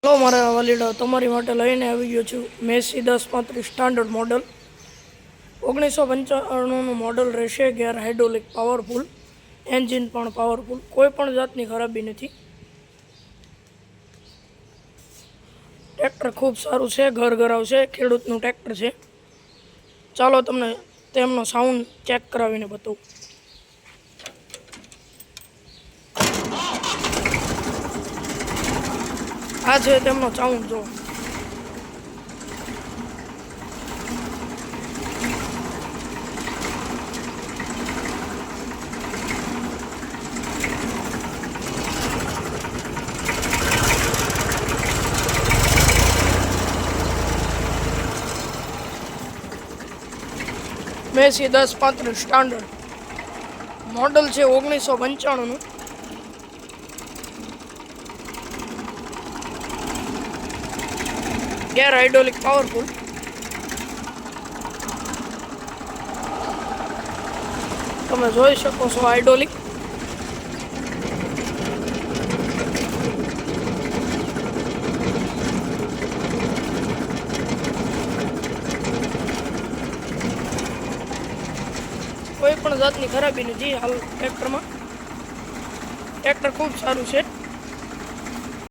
Hello મારા વાલીડા, તમારી માટે લઈને આવી ગયો છું મેસી 1035 સ્ટાન્ડર્ડ મોડલ. 1995નું મોડલ રહેશે. ગેર હાઇડ્રોલિક પાવરફુલ, એન્જિન પણ પાવરફુલ, કોઈ પણ જાતની ખરાબી નથી. ટ્રેક્ટર ખૂબ સારું છે, ઘર આવશે, ખેડૂતનું ટ્રેક્ટર છે. ચાલો તમને તેમનો સાઉન્ડ ચેક કરાવીને બતાવું. આ છે તેમનો સાઉન્ડ. જો મેસી 1035 સ્ટાન્ડર્ડ મોડલ છે 1995નું. ગેર હાઇડ્રોલિક પાવરફુલ. તમે જોઈ શકો છો હાઇડ્રોલિક. કોઈ પણ જાતની ખરાબી નથી હાલ ટ્રેક્ટરમાં. ટ્રેક્ટર ખૂબ સારું છે.